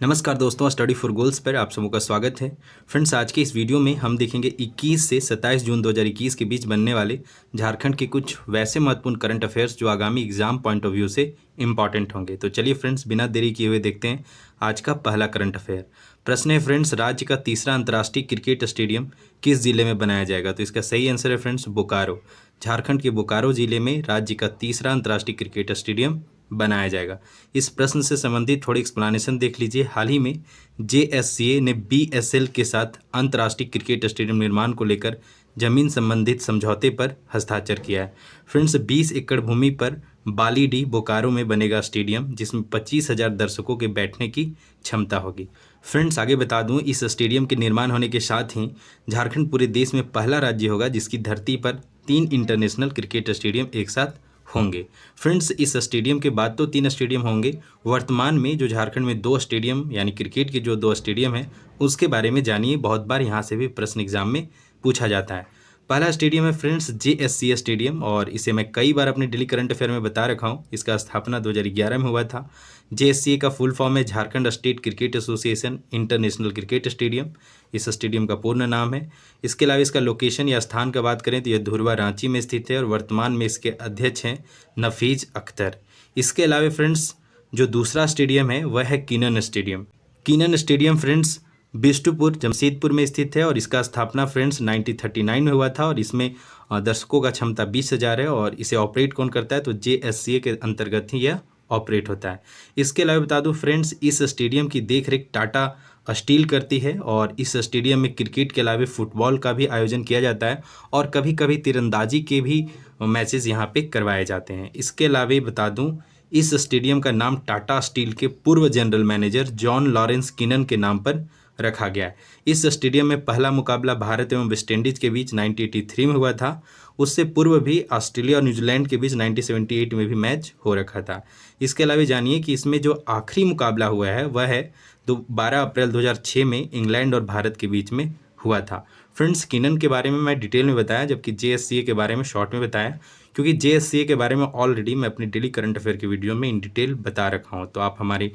नमस्कार दोस्तों, study for goals पर आप सबों का स्वागत है। फ्रेंड्स, आज के इस वीडियो में हम देखेंगे 21 से 27 जून 2021 के बीच बनने वाले झारखंड के कुछ वैसे महत्वपूर्ण करंट अफेयर्स जो आगामी एग्जाम पॉइंट ऑफ व्यू से इंपॉर्टेंट होंगे। तो चलिए फ्रेंड्स, बिना देरी किए हुए देखते हैं आज का पहला करंट अफेयर। प्रश्न है फ्रेंड्स, राज्य का तीसरा अंतर्राष्ट्रीय क्रिकेट स्टेडियम किस जिले में बनाया जाएगा? तो इसका सही आंसर है फ्रेंड्स बोकारो। झारखंड के बोकारो जिले में राज्य का तीसरा अंतर्राष्ट्रीय क्रिकेट स्टेडियम बनाया जाएगा। इस प्रश्न से संबंधित थोड़ी एक्सप्लेनेशन देख लीजिए। हाल ही में JSCA ने BSL के साथ अंतर्राष्ट्रीय क्रिकेट स्टेडियम निर्माण को लेकर जमीन संबंधित समझौते पर हस्ताक्षर किया है। फ्रेंड्स, 20 एकड़ भूमि पर बालीडीह बोकारो में बनेगा स्टेडियम, जिसमें 25,000 दर्शकों के बैठने की क्षमता होगी। फ्रेंड्स, आगे बता दूं, इस स्टेडियम के निर्माण होने के साथ ही झारखंड पूरे देश में पहला राज्य होगा जिसकी धरती पर 3 इंटरनेशनल क्रिकेट स्टेडियम एक साथ होंगे। फ्रेंड्स, इस स्टेडियम के बाद तो 3 स्टेडियम होंगे। वर्तमान में जो झारखंड में 2 स्टेडियम यानी क्रिकेट के जो 2 स्टेडियम हैं उसके बारे में जानिए। बहुत बार यहाँ से भी प्रश्न एग्जाम में पूछा जाता है। पहला स्टेडियम है फ्रेंड्स JSCA स्टेडियम, और इसे मैं कई बार अपने डेली करंट अफेयर में बता रखा हूँ। इसका स्थापना 2011 में हुआ था। JSCA का फुल फॉर्म है Jharkhand state cricket association international cricket stadium. इस स्टेडियम का पूर्ण नाम है। इसके अलावा इसका लोकेशन या स्थान का बात करें तो यह धुरवा रांची में स्थित है और वर्तमान में इसके अध्यक्ष हैं नफीज अख्तर। इसके अलावा फ्रेंड्स, जो दूसरा स्टेडियम है वह है Keenan stadium. Keenan stadium friends Bistupur Jamshedpur में स्थित है और इसका स्थापना फ्रेंड्स 1939 में हुआ था और इसमें दर्शकों का क्षमता 20,000 है। और इसे ऑपरेट कौन करता है? तो JSCA के अंतर्गत ही यह ऑपरेट होता है। इसके अलावा बता दूं फ्रेंड्स, इस स्टेडियम की देखरेख टाटा स्टील करती है और इस स्टेडियम में क्रिकेट के अलावा फुटबॉल का भी आयोजन किया जाता है और कभी कभी तीरंदाजी के भी मैचेस यहाँ पे करवाए जाते हैं। इसके अलावा बता दूं, इस स्टेडियम का नाम टाटा स्टील के पूर्व जनरल मैनेजर जॉन लॉरेंस किनन के नाम पर रखा गया है। इस स्टेडियम में पहला मुकाबला भारत एवं वेस्टइंडीज के बीच 1983 में हुआ था। उससे पूर्व भी ऑस्ट्रेलिया और न्यूजीलैंड के बीच 1978 में भी मैच हो रखा था। इसके अलावा जानिए कि इसमें जो आखिरी मुकाबला हुआ है वह है 12 अप्रैल 2006 में इंग्लैंड और भारत के बीच में हुआ था। फ्रेंड्स, किनन के बारे में मैं डिटेल में बताया, जबकि JSCA के बारे में शॉर्ट में बताया, क्योंकि JSCA के बारे में ऑलरेडी मैं अपनी डेली करंट अफेयर के वीडियो में इन डिटेल बता रखा हूँ। तो आप हमारे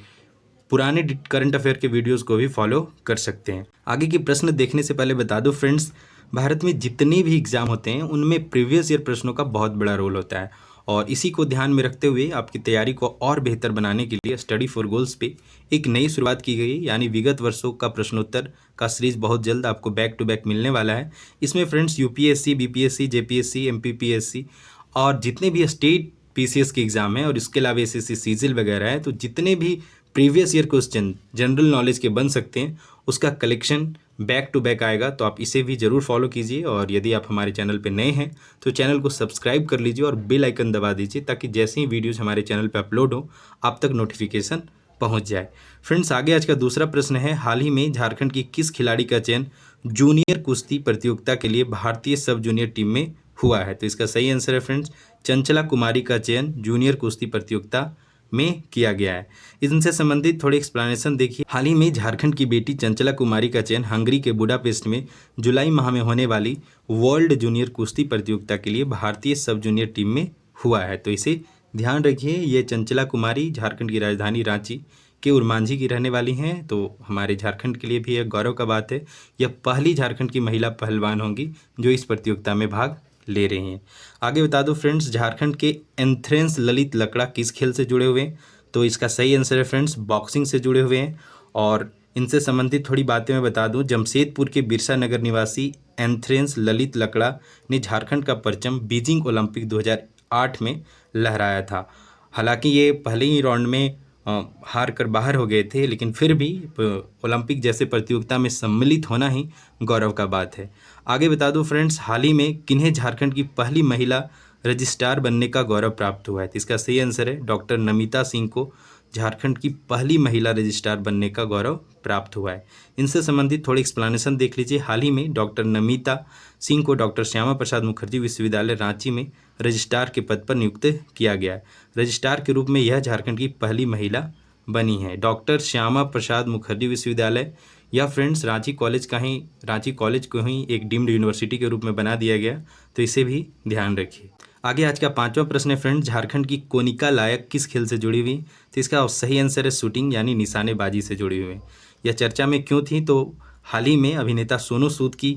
पुराने करंट अफेयर के वीडियोस को भी फॉलो कर सकते हैं। आगे की प्रश्न देखने से पहले बता दो फ्रेंड्स, भारत में जितने भी एग्जाम होते हैं उनमें प्रीवियस ईयर प्रश्नों का बहुत बड़ा रोल होता है और इसी को ध्यान में रखते हुए आपकी तैयारी को और बेहतर बनाने के लिए स्टडी फॉर गोल्स पे एक नई शुरुआत की गई, यानी विगत वर्षों का प्रश्नोत्तर का सीरीज बहुत जल्द आपको बैक टू बैक मिलने वाला है। इसमें friends UPSC, BPSC, JPSC, MPPSC और जितने भी स्टेट PCS के एग्जाम हैं और इसके अलावा SSC सीजिल वगैरह है, तो जितने भी previous year question general knowledge के बन सकते हैं उसका कलेक्शन बैक टू बैक आएगा। तो आप इसे भी ज़रूर फॉलो कीजिए और यदि आप हमारे चैनल पर नए हैं तो चैनल को सब्सक्राइब कर लीजिए और बेल आइकन दबा दीजिए ताकि जैसे ही वीडियोज़ हमारे चैनल पर अपलोड हो आप तक नोटिफिकेशन पहुंच जाए। फ्रेंड्स, आगे आज का दूसरा प्रश्न है, हाल ही में झारखंड की किस खिलाड़ी का चयन जूनियर कुश्ती प्रतियोगिता के लिए भारतीय सब जूनियर टीम में हुआ है? तो इसका सही आंसर है फ्रेंड्स चंचला कुमारी का चयन जूनियर कुश्ती प्रतियोगिता में किया गया है। इनसे संबंधित थोड़ी एक्सप्लेनेशन देखिए। हाल ही में झारखंड की बेटी चंचला कुमारी का चयन हंगरी के बुडापेस्ट में जुलाई माह में होने वाली वर्ल्ड जूनियर कुश्ती प्रतियोगिता के लिए भारतीय सब जूनियर टीम में हुआ है। तो इसे ध्यान रखिए, ये चंचला कुमारी झारखंड की राजधानी रांची के उरमांझी की रहने वाली हैं। तो हमारे झारखंड के लिए भी एक गौरव का बात है, यह पहली झारखंड की महिला पहलवान होंगी जो इस प्रतियोगिता में भाग ले रहे हैं। आगे बता दो फ्रेंड्स, झारखंड के एंथ्रेंस ललित लकड़ा किस खेल से जुड़े हुए हैं? तो इसका सही आंसर है फ्रेंड्स बॉक्सिंग से जुड़े हुए हैं। और इनसे संबंधित थोड़ी बातें मैं बता दूं, जमशेदपुर के बिरसा नगर निवासी एंथ्रेंस ललित लकड़ा ने झारखंड का परचम बीजिंग ओलंपिक 2008 में लहराया था। हालांकि ये पहले ही राउंड में हार कर बाहर हो गए थे, लेकिन फिर भी ओलंपिक जैसे प्रतियोगिता में सम्मिलित होना ही गौरव का बात है। आगे बता दो फ्रेंड्स, हाल ही में किन्हें झारखंड की पहली महिला रजिस्ट्रार बनने का गौरव प्राप्त हुआ है? तो इसका सही आंसर है डॉक्टर नमिता सिंह को झारखंड की पहली महिला रजिस्ट्रार बनने का गौरव प्राप्त हुआ है। इनसे संबंधित थोड़ी एक्सप्लेनेशन देख लीजिए। हाल ही में डॉक्टर नमिता सिंह को डॉक्टर श्यामा प्रसाद मुखर्जी विश्वविद्यालय रांची में रजिस्ट्रार के पद पर नियुक्त किया गया है। रजिस्ट्रार के रूप में यह झारखंड की पहली महिला बनी है। डॉक्टर श्यामा प्रसाद मुखर्जी विश्वविद्यालय या फ्रेंड्स रांची कॉलेज को ही एक डीम्ड यूनिवर्सिटी के रूप में बना दिया गया, तो इसे भी ध्यान रखिए। आगे आज का पांचवा प्रश्न है फ्रेंड्स, झारखंड की कोनिका लायक किस खेल से जुड़ी हुई? तो इसका सही आंसर है शूटिंग यानी निशानेबाजी से जुड़ी हुई। यह चर्चा में क्यों थी? तो हाल ही में अभिनेता सोनू सूद की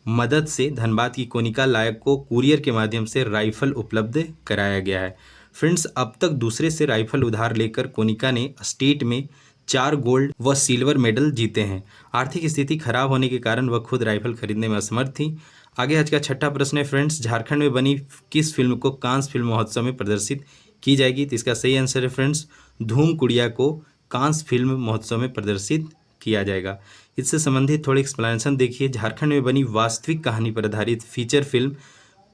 मदद से धनबाद की कोनिका लायक को कुरियर के माध्यम से राइफल उपलब्ध कराया गया है। फ्रेंड्स, अब तक दूसरे से राइफल उधार लेकर कोनिका ने स्टेट में 4 गोल्ड व सिल्वर मेडल जीते हैं। आर्थिक स्थिति खराब होने के कारण वह खुद राइफल खरीदने में असमर्थ थी। आगे आज का छठा प्रश्न है फ्रेंड्स, झारखंड में बनी किस फिल्म को कांस फिल्म महोत्सव में प्रदर्शित की जाएगी? तो इसका सही आंसर है फ्रेंड्स, धूम कुड़िया को कांस फिल्म महोत्सव में प्रदर्शित किया जाएगा। इससे संबंधित थोड़ी एक्सप्लेनेशन देखिए। झारखंड में बनी वास्तविक कहानी पर आधारित फीचर फिल्म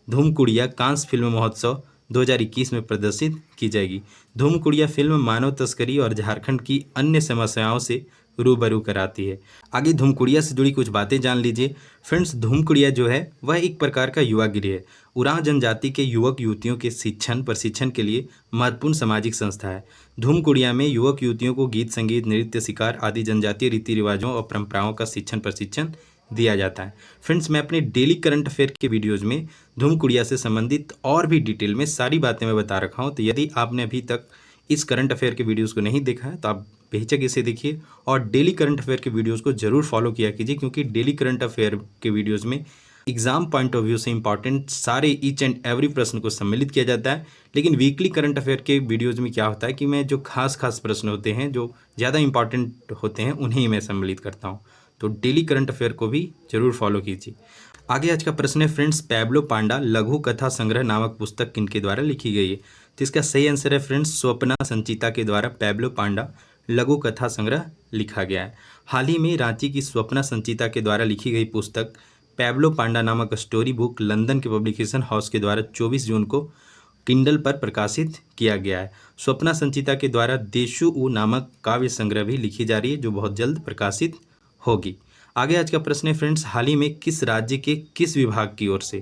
धूम कुड़िया कांस फिल्म महोत्सव 2021 में प्रदर्शित की जाएगी। धूम कुड़िया फिल्म मानव तस्करी और झारखंड की अन्य समस्याओं से रूबरू कराती है। आगे धूमकुड़िया से जुड़ी कुछ बातें जान लीजिए। फ्रेंड्स, धूमकुड़िया जो है वह एक प्रकार का युवा गृह है। उरांव जनजाति के युवक युवतियों के प्रशिक्षण के लिए महत्वपूर्ण सामाजिक संस्था है। धूमकुड़िया में युवक युवतियों को गीत संगीत नृत्य शिकार आदि जनजातीय रीति रिवाजों और परंपराओं का प्रशिक्षण दिया जाता है। फ्रेंड्स, मैं अपने डेली करंट अफेयर के वीडियोज़ में धूमकुड़िया से संबंधित और भी डिटेल में सारी बातें मैं बता रखा हूँ। तो यदि आपने अभी तक इस करंट अफेयर के वीडियोज़ को नहीं देखा है तो आप बेहिचक इसे देखिए और डेली करंट अफेयर के वीडियोज़ को जरूर फॉलो किया कीजिए, क्योंकि डेली करंट अफेयर के वीडियोज़ में एग्जाम पॉइंट ऑफ व्यू से इंपॉर्टेंट सारे ईच एंड एवरी प्रश्न को सम्मिलित किया जाता है। लेकिन वीकली करंट अफेयर के वीडियोज़ में क्या होता है कि मैं जो खास प्रश्न होते हैं जो ज़्यादा इंपॉर्टेंट होते हैं उन्हें मैं सम्मिलित करता हूँ। तो डेली करंट अफेयर को भी जरूर फॉलो कीजिए। आगे आज का प्रश्न है फ्रेंड्स, पैब्लो पांडा लघु कथा संग्रह नामक पुस्तक किनके द्वारा लिखी गई है? तो इसका सही आंसर है फ्रेंड्स, स्वप्ना संचिता के द्वारा पैब्लो पांडा लघु कथा संग्रह लिखा गया है। हाल ही में रांची की स्वप्ना संचिता के द्वारा लिखी गई पुस्तक पैब्लो पांडा नामक स्टोरी बुक लंदन के पब्लिकेशन हाउस के द्वारा 24 जून को किंडल पर प्रकाशित किया गया है। स्वप्ना संचिता के द्वारा देशु उ नामक काव्य संग्रह भी लिखी जा रही है, जो बहुत जल्द प्रकाशित होगी। आगे आज का प्रश्न है फ्रेंड्स, हाल ही में किस राज्य के किस विभाग की ओर से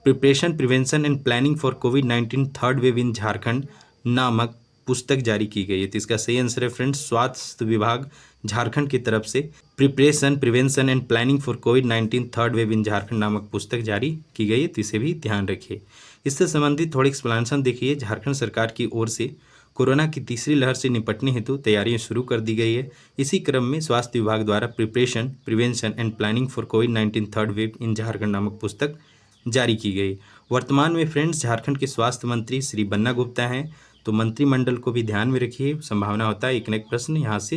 preparation prevention and planning for covid third wave in Jharkhand नामक पुस्तक जारी की गई है? तो इसका सही आंसर है फ्रेंड्स, स्वास्थ्य विभाग झारखंड की तरफ से preparation prevention and planning for covid third wave in Jharkhand नामक पुस्तक जारी की गई है। तो इसे भी ध्यान रखिए। इससे संबंधित थोड़ी एक्सप्लेनेशन देखिए। झारखंड सरकार की ओर से कोरोना की तीसरी लहर से निपटने हेतु तैयारियां शुरू कर दी गई है। इसी क्रम में स्वास्थ्य विभाग द्वारा preparation prevention and planning for covid third wave in Jharkhand नामक पुस्तक जारी की गई। वर्तमान में फ्रेंड्स झारखंड के स्वास्थ्य मंत्री श्री बन्ना गुप्ता हैं। तो मंत्रिमंडल को भी ध्यान में रखिए, संभावना होता है एक न एक प्रश्न यहाँ से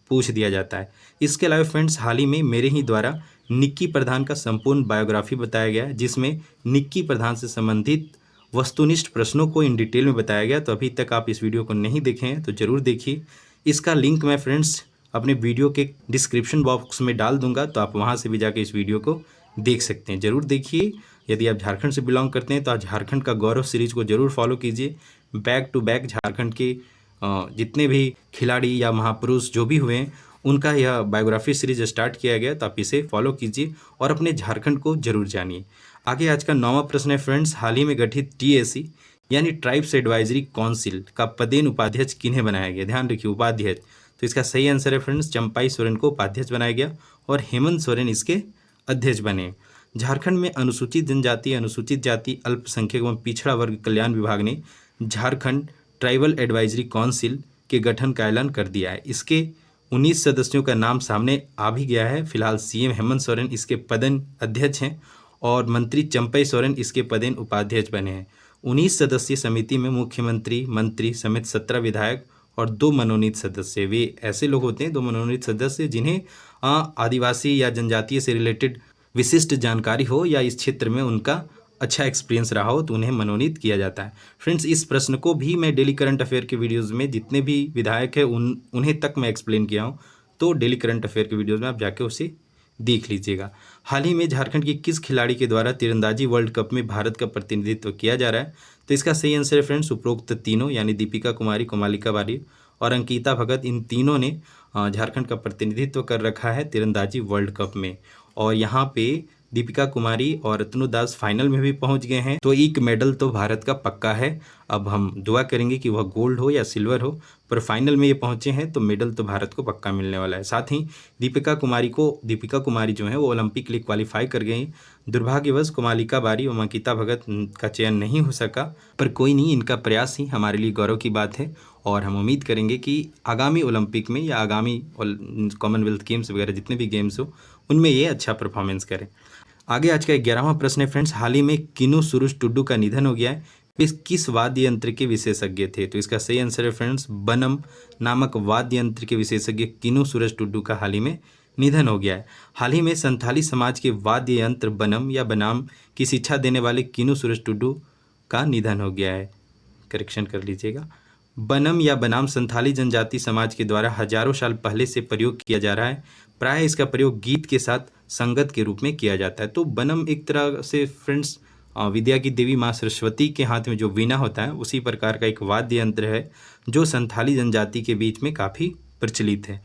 पूछ दिया जाता है। इसके अलावा फ्रेंड्स, हाल ही में मेरे ही द्वारा निक्की प्रधान का संपूर्ण बायोग्राफी बताया गया है, जिसमें निक्की प्रधान से संबंधित वस्तुनिष्ठ प्रश्नों को इन डिटेल में बताया गया। तो अभी तक आप इस वीडियो को नहीं देखे हैं तो जरूर देखिए। इसका लिंक मैं फ्रेंड्स अपने वीडियो के डिस्क्रिप्शन बॉक्स में डाल दूंगा, तो आप वहां से भी जाके इस वीडियो को देख सकते हैं। जरूर देखिए। यदि आप झारखंड से बिलोंग करते हैं तो आप झारखंड का गौरव सीरीज को जरूर फॉलो कीजिए। बैक टू बैक झारखंड के जितने भी खिलाड़ी या महापुरुष जो भी हुए हैं उनका यह बायोग्राफी सीरीज स्टार्ट किया गया, तो आप इसे फॉलो कीजिए और अपने झारखंड को जरूर जानिए। आगे आज का 9वां प्रश्न है फ्रेंड्स, हाल ही में गठित टीएसी यानी ट्राइब्स एडवाइजरी काउंसिल का पदेन उपाध्यक्ष किन्हें बनाया गया? ध्यान रखिए, उपाध्यक्ष। तो इसका सही आंसर है फ्रेंड्स, चंपाई सोरेन को उपाध्यक्ष बनाया गया और हेमंत सोरेन इसके अध्यक्ष बने। झारखंड में अनुसूचित जनजाति अनुसूचित जाति अल्पसंख्यक एवं पिछड़ा वर्ग कल्याण विभाग ने झारखंड ट्राइबल एडवाइजरी काउंसिल के गठन का ऐलान कर दिया है। इसके 19 सदस्यों का नाम सामने आ भी गया है। फिलहाल सीएम हेमंत सोरेन इसके पदेन अध्यक्ष हैं और मंत्री चंपई सोरेन इसके पदेन उपाध्यक्ष बने हैं। 19 सदस्यीय समिति में मुख्यमंत्री मंत्री समेत 17 विधायक और 2 मनोनीत सदस्य। वे ऐसे लोग होते हैं 2 मनोनीत सदस्य जिन्हें आदिवासी या जनजातीय से रिलेटेड विशिष्ट जानकारी हो या इस क्षेत्र में उनका अच्छा एक्सपीरियंस रहा हो तो उन्हें मनोनीत किया जाता है। फ्रेंड्स, इस प्रश्न को भी मैं डेली करंट अफेयर के वीडियोज़ में जितने भी विधायक हैं उन्हें तक मैं एक्सप्लेन किया हूँ, तो डेली करंट अफेयर के वीडियोज़ में आप जाके उसे देख लीजिएगा। हाल ही में झारखंड की किस खिलाड़ी के द्वारा तीरंदाजी वर्ल्ड कप में भारत का प्रतिनिधित्व किया जा रहा है? तो इसका सही आंसर है फ्रेंड्स, उपरोक्त तीनों यानी दीपिका कुमारी, कोमालिका वारियर और अंकिता भगत, इन तीनों ने झारखंड का प्रतिनिधित्व कर रखा है तीरंदाजी वर्ल्ड कप में। और यहाँ पे दीपिका कुमारी और रत्नु दास फाइनल में भी पहुंच गए हैं। तो एक मेडल तो भारत का पक्का है। अब हम दुआ करेंगे कि वह गोल्ड हो या सिल्वर हो, पर फाइनल में ये पहुंचे हैं तो मेडल तो भारत को पक्का मिलने वाला है। साथ ही दीपिका कुमारी जो है वो ओलंपिक के लिए क्वालिफाई कर गई। दुर्भाग्यवश कोमालिका बारी और अंकिता भगत का चयन नहीं हो सका, पर कोई नहीं, इनका प्रयास ही हमारे लिए गौरव की बात है। और हम उम्मीद करेंगे कि आगामी ओलंपिक में या आगामी कॉमनवेल्थ गेम्स वगैरह जितने भी गेम्स हो उनमें ये अच्छा परफॉर्मेंस करें। आगे आज का 11वां प्रश्न है फ्रेंड्स, हाल ही में किनु सुरुश टुडू का निधन हो गया है। वे किस वाद्य यंत्र के विशेषज्ञ थे? तो इसका सही आंसर है फ्रेंड्स, बनम नामक वाद्य यंत्र के विशेषज्ञ किनु सुरुश टुडू का हाल ही में निधन हो गया है। हाल ही में संथाली समाज के वाद्य यंत्र बनम या बनाम की शिक्षा देने वाले किनु सुरुश टुडू का निधन हो गया है। करेक्शन कर लीजिएगा। बनम या बनाम संथाली जनजाति समाज के द्वारा हजारों साल पहले से प्रयोग किया जा रहा है। प्रायः इसका प्रयोग गीत के साथ संगत के रूप में किया जाता है। तो बनम एक तरह से फ्रेंड्स विद्या की देवी माँ सरस्वती के हाथ में जो वीणा होता है उसी प्रकार का एक वाद्य यंत्र है जो संथाली जनजाति के बीच में काफ़ी प्रचलित है।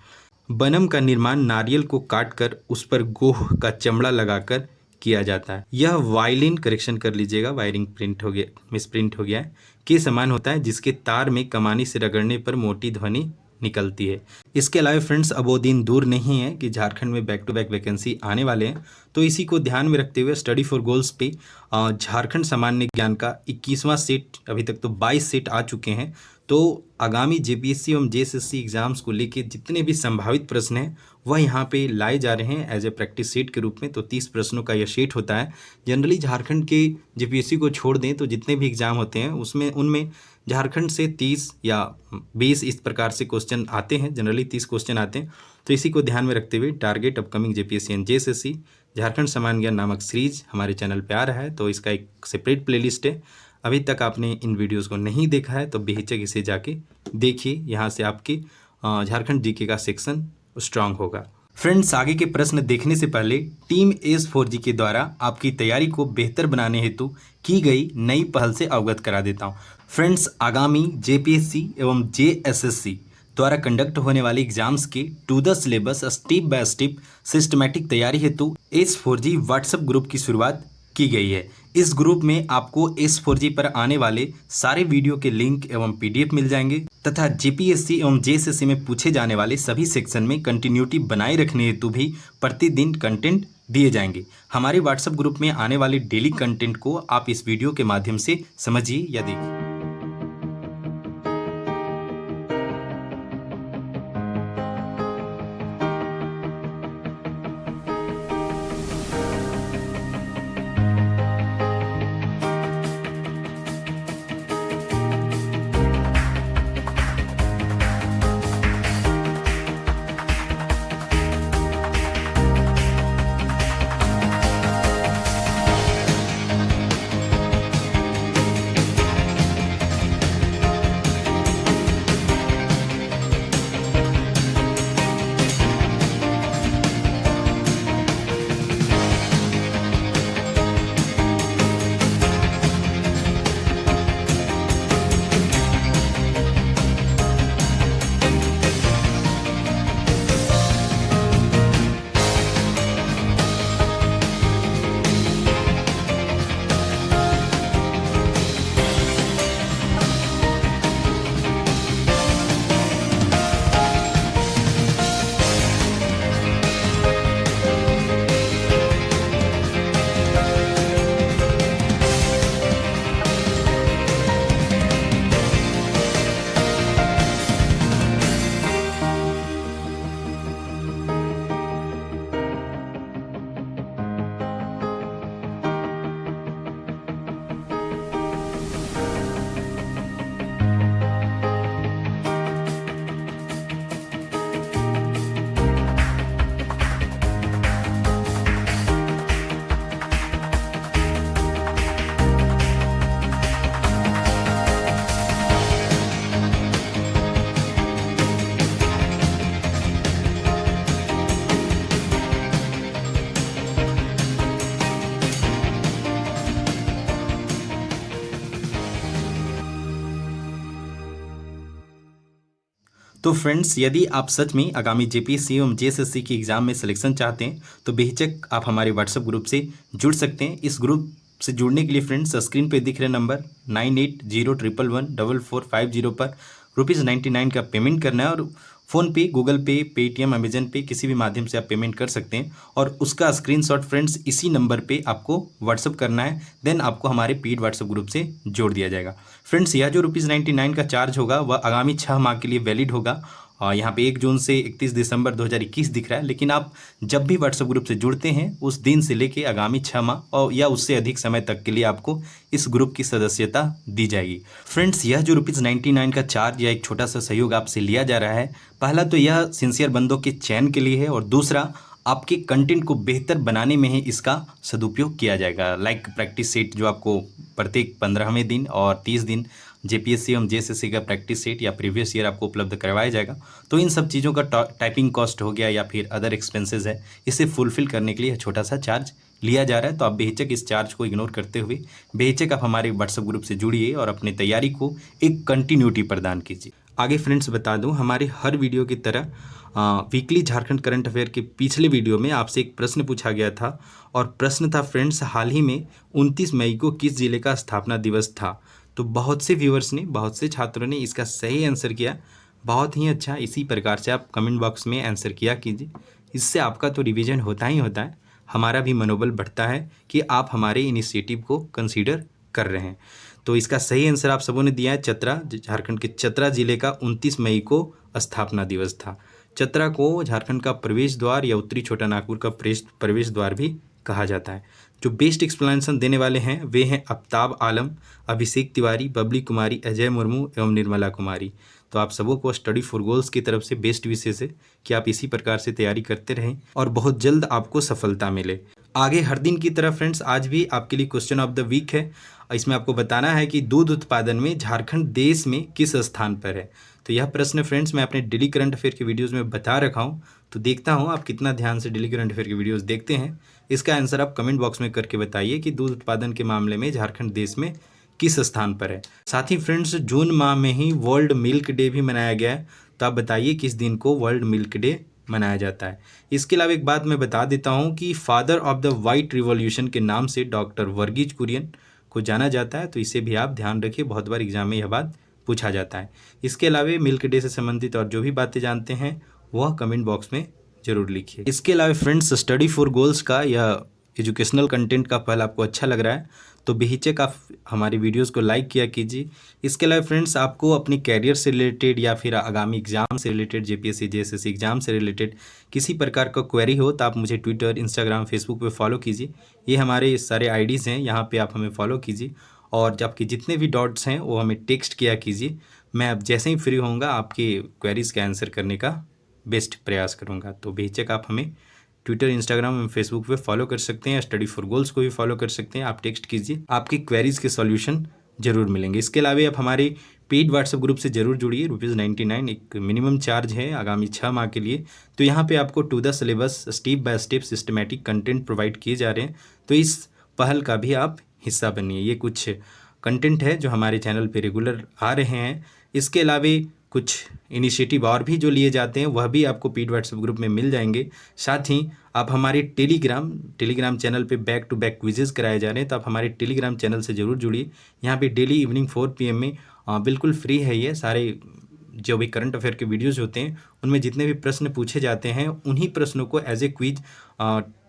बनम का निर्माण नारियल को काटकर उस पर गोह का चमड़ा लगाकर किया जाता है। यह वायलिन, करेक्शन कर लीजिएगा, वायरिंग प्रिंट हो गया, मिसप्रिंट हो गया है, के समान होता है जिसके तार में कमानी से रगड़ने पर मोटी ध्वनि निकलती है। इसके अलावा फ्रेंड्स अब वो दिन दूर नहीं है कि झारखंड में बैक टू बैक वैकेंसी आने वाले हैं। तो इसी को ध्यान में रखते हुए स्टडी फॉर गोल्स पे झारखंड सामान्य ज्ञान का 21वां सेट, अभी तक तो 22 सेट आ चुके हैं। तो आगामी जेपीएससी एवं जेएसएससी एग्जाम्स को लेके जितने भी संभावित प्रश्न हैं वह यहाँ पे लाए जा रहे हैं एज ए प्रैक्टिस सेट के रूप में। तो 30 प्रश्नों का यह सेट होता है। जनरली झारखंड के जेपीएससी को छोड़ दें तो जितने भी एग्जाम होते हैं उनमें झारखंड से 30 या 20 इस प्रकार से क्वेश्चन आते हैं। जनरली 30 क्वेश्चन आते हैं। तो इसी को ध्यान में रखते हुए target upcoming JPSC and JSSC Jharkhand सामान्य ज्ञान नामक सीरीज हमारे चैनल पे आ रहा है। तो इसका एक सेपरेट प्लेलिस्ट है। अभी तक आपने इन वीडियोस को नहीं देखा है तो बेहिचक इसे जाके देखिए। यहाँ से आपके झारखंड जीके का सेक्शन स्ट्रांग होगा। फ्रेंड्स, आगे के प्रश्न देखने से पहले टीम S4G के द्वारा आपकी तैयारी को बेहतर बनाने हेतु की गई नई पहल से अवगत करा देता हूँ। फ्रेंड्स, आगामी जेपीएससी एवं जेएसएससी द्वारा कंडक्ट होने वाले एग्जाम्स के to the syllabus step by step systematic तैयारी हेतु S4G व्हाट्सएप ग्रुप की शुरुआत की गई है। इस ग्रुप में आपको S4G पर आने वाले सारे वीडियो के लिंक एवं PDF मिल जाएंगे तथा जेपीएससी एवं जेएसएससी में पूछे जाने वाले सभी सेक्शन में कंटिन्यूटी बनाए रखने हेतु भी प्रतिदिन कंटेंट दिए जाएंगे। हमारे व्हाट्सएप ग्रुप में आने वाले डेली कंटेंट को आप इस वीडियो के माध्यम से समझिए या देखिए। तो फ्रेंड्स, यदि आप सच में आगामी जेपीएससी एवं जेएसएससी की एग्ज़ाम में सिलेक्शन चाहते हैं तो बेहिचक आप हमारे व्हाट्सएप ग्रुप से जुड़ सकते हैं। इस ग्रुप से जुड़ने के लिए फ्रेंड्स स्क्रीन पे दिख रहे नंबर 9801114450 पर ₹99 का पेमेंट करना है और फ़ोन पे, गूगल पे, पेटीएम, अमेजन पे किसी भी माध्यम से आप पेमेंट कर सकते हैं और उसका स्क्रीनशॉट फ्रेंड्स इसी नंबर पे आपको व्हाट्सअप करना है। देन आपको हमारे पेड व्हाट्सएप ग्रुप से जोड़ दिया जाएगा। फ्रेंड्स, यह जो ₹99 का चार्ज होगा वह आगामी 6 माह के लिए वैलिड होगा। यहाँ पे 1 जून से 31 दिसंबर 2021 दिख रहा है, लेकिन आप जब भी व्हाट्सएप ग्रुप से जुड़ते हैं उस दिन से लेके आगामी 6 माह और या उससे अधिक समय तक के लिए आपको इस ग्रुप की सदस्यता दी जाएगी। फ्रेंड्स, यह जो ₹99 का चार्ज या एक छोटा सा सहयोग आपसे लिया जा रहा है, पहला तो यह सिंसियर बंदों के चयन के लिए है और दूसरा आपके कंटेंट को बेहतर बनाने में ही इसका सदुपयोग किया जाएगा। लाइक प्रैक्टिस सेट जो आपको प्रत्येक 15वें दिन और 30 दिन जेपीएससी एवं जेएसएससी का प्रैक्टिस सेट या प्रीवियस ईयर आपको उपलब्ध करवाया जाएगा। तो इन सब चीज़ों का टाइपिंग कॉस्ट हो गया या फिर अदर एक्सपेंसेस है, इसे फुलफिल करने के लिए छोटा सा चार्ज लिया जा रहा है। तो आप बेहिचक इस चार्ज को इग्नोर करते हुए बेहिचक आप हमारे व्हाट्सएप ग्रुप से जुड़िए और अपनी तैयारी को एक कंटिन्यूटी प्रदान कीजिए। आगे फ्रेंड्स बता दूं, हमारे हर वीडियो की तरह वीकली झारखंड करंट अफेयर के पिछले वीडियो में आपसे एक प्रश्न पूछा गया था और प्रश्न था फ्रेंड्स, हाल ही में 29 मई को किस जिले का स्थापना दिवस था। तो बहुत से व्यूअर्स ने, बहुत से छात्रों ने इसका सही आंसर किया। बहुत ही अच्छा, इसी प्रकार से आप कमेंट बॉक्स में आंसर किया कीजिए। इससे आपका तो रिवीजन होता ही होता है, हमारा भी मनोबल बढ़ता है कि आप हमारे इनिशिएटिव को कंसीडर कर रहे हैं। तो इसका सही आंसर आप सबों ने दिया है चतरा। झारखंड के चतरा जिले का 29 मई को स्थापना दिवस था। चतरा को झारखंड का प्रवेश द्वार या उत्तरी छोटा नागपुर का प्रवेश द्वार भी कहा जाता है। जो बेस्ट एक्सप्लेनेशन देने वाले हैं वे हैं आफ्ताब आलम, अभिषेक तिवारी, बबली कुमारी, अजय मुर्मू एवं निर्मला कुमारी। तो आप सबों को स्टडी फॉर गोल्स की तरफ से बेस्ट विशेष है कि आप इसी प्रकार से तैयारी करते रहें और बहुत जल्द आपको सफलता मिले। आगे हर दिन की तरह फ्रेंड्स आज भी आपके लिए क्वेश्चन ऑफ द वीक है। इसमें आपको बताना है कि दूध उत्पादन में झारखंड देश में किस स्थान पर है। तो यह प्रश्न फ्रेंड्स मैं अपने डेली करंट अफेयर के वीडियोस में बता रखा हूँ, तो देखता हूँ आप कितना ध्यान से डेली करंट अफेयर के वीडियोस देखते हैं। इसका आंसर आप कमेंट बॉक्स में करके बताइए कि दूध उत्पादन के मामले में झारखंड देश में किस स्थान पर है। साथ ही फ्रेंड्स जून माह में ही वर्ल्ड मिल्क डे भी मनाया गया है, तो आप बताइए किस दिन को वर्ल्ड मिल्क डे मनाया जाता है। इसके अलावा एक बात मैं बता देता हूँ कि father of the white revolution के नाम से डॉक्टर वर्गीज कुरियन को जाना जाता है, तो इसे भी आप ध्यान रखिए, बहुत बार एग्जाम में यह बात पूछा जाता है। इसके अलावा मिल्क डे से संबंधित और जो भी बातें जानते हैं वह कमेंट बॉक्स में जरूर लिखिए। इसके अलावा फ्रेंड्स स्टडी फॉर गोल्स का या एजुकेशनल कंटेंट का पहल आपको अच्छा लग रहा है तो बेहिचक आप हमारी वीडियोस को लाइक किया कीजिए। इसके अलावा फ्रेंड्स आपको अपनी कैरियर से रिलेटेड या फिर आगामी एग्जाम से रिलेटेड, जेपीएससी जेएसएससी एग्जाम से रिलेटेड किसी प्रकार का क्वेरी हो तो आप मुझे ट्विटर, इंस्टाग्राम, फेसबुक पे फॉलो कीजिए। ये हमारे सारे आईडीज़ हैं, यहाँ पे आप हमें फॉलो कीजिए और आपके जितने भी डाउट्स हैं वो हमें टेक्स्ट किया कीजिए। मैं अब जैसे ही फ्री होऊंगा आपके क्वेरीज़ का आंसर करने का बेस्ट प्रयास करूँगा। तो बेहिचक आप हमें ट्विटर, इंस्टाग्राम एवं फेसबुक पे फॉलो कर सकते हैं। स्टडी फॉर गोल्स को भी फॉलो कर सकते हैं। आप टेक्स्ट कीजिए, आपकी क्वेरीज के सॉल्यूशन जरूर मिलेंगे। इसके अलावा आप हमारे पेड व्हाट्सएप ग्रुप से जरूर जुड़िए। ₹99 एक मिनिमम चार्ज है आगामी 6 माह के लिए। तो यहाँ पे आपको to the syllabus step by step systematic content provide किए जा रहे हैं, तो इस पहल का भी आप हिस्सा बनिए। ये कुछ कंटेंट है जो हमारे चैनल पे रेगुलर आ रहे हैं। इसके अलावा कुछ इनिशिएटिव और भी जो लिए जाते हैं वह भी आपको पेड व्हाट्सएप ग्रुप में मिल जाएंगे। साथ ही आप हमारे टेलीग्राम चैनल पे बैक टू बैक क्विजेज़ कराए जा रहे हैं, तो आप हमारे टेलीग्राम चैनल से ज़रूर जुड़िए। यहाँ पे डेली इवनिंग 4 PM में बिल्कुल फ्री है। ये सारे जो भी करंट अफेयर के वीडियोज़ होते हैं उनमें जितने भी प्रश्न पूछे जाते हैं उन्हीं प्रश्नों को एज ए क्विज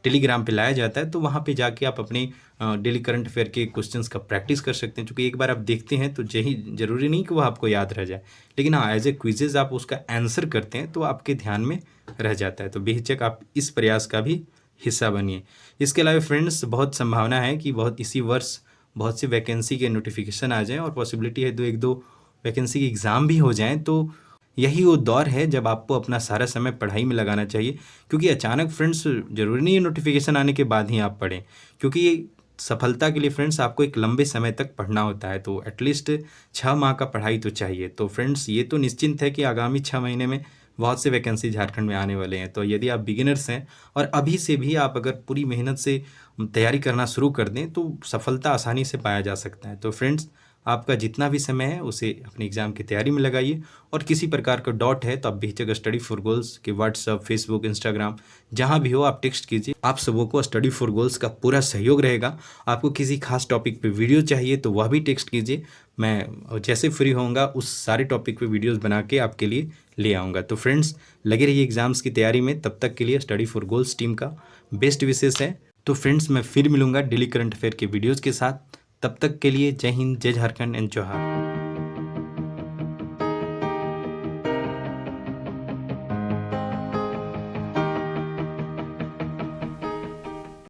टेलीग्राम पे लाया जाता है। तो वहाँ पे जाके आप अपने डेली करंट अफेयर के क्वेश्चंस का प्रैक्टिस कर सकते हैं। क्योंकि एक बार आप देखते हैं तो यही ज़रूरी नहीं कि वो आपको याद रह जाए, लेकिन हाँ एज ए क्विजेज़ आप उसका आंसर करते हैं तो आपके ध्यान में रह जाता है। तो बेहिचक आप इस प्रयास का भी हिस्सा बनिए। इसके अलावा फ्रेंड्स बहुत संभावना है कि इसी वर्ष बहुत सी वैकेंसी के नोटिफिकेशन आ जाएँ और पॉसिबिलिटी है एक दो वैकेंसी के एग्ज़ाम भी हो जाएँ। तो यही वो दौर है जब आपको अपना सारा समय पढ़ाई में लगाना चाहिए। क्योंकि अचानक फ्रेंड्स ज़रूरी नहीं है नोटिफिकेशन आने के बाद ही आप पढ़ें, क्योंकि ये सफलता के लिए फ्रेंड्स आपको एक लंबे समय तक पढ़ना होता है। तो एटलीस्ट 6 माह का पढ़ाई तो चाहिए। तो फ्रेंड्स ये तो निश्चिंत है कि आगामी 6 महीने में बहुत से वैकेंसी झारखंड में आने वाले हैं। तो यदि आप बिगिनर्स हैं और अभी से भी आप अगर पूरी मेहनत से तैयारी करना शुरू कर दें तो सफलता आसानी से पाया जा सकता है। तो फ्रेंड्स आपका जितना भी समय है उसे अपने एग्ज़ाम की तैयारी में लगाइए। और किसी प्रकार का डाउट है तो आप बेझिझक स्टडी फॉर गोल्स के व्हाट्सअप, फेसबुक, इंस्टाग्राम जहाँ भी हो आप टेक्स्ट कीजिए। आप सबों को स्टडी फॉर गोल्स का पूरा सहयोग रहेगा। आपको किसी खास टॉपिक पे वीडियो चाहिए तो वह भी टेक्स्ट कीजिए। मैं जैसे फ्री होऊंगा उस सारे टॉपिक पे वीडियोस बना के आपके लिए ले आऊँगा। तो फ्रेंड्स, लगे रहिए एग्ज़ाम्स की तैयारी में। तब तक के लिए स्टडी फॉर गोल्स टीम का बेस्ट विशेष है। तो फ्रेंड्स, मैं फिर मिलूंगा डेली करंट अफेयर के वीडियोज़ के साथ। तब तक के लिए जय हिंद, जय झारखंड एंड जोहार।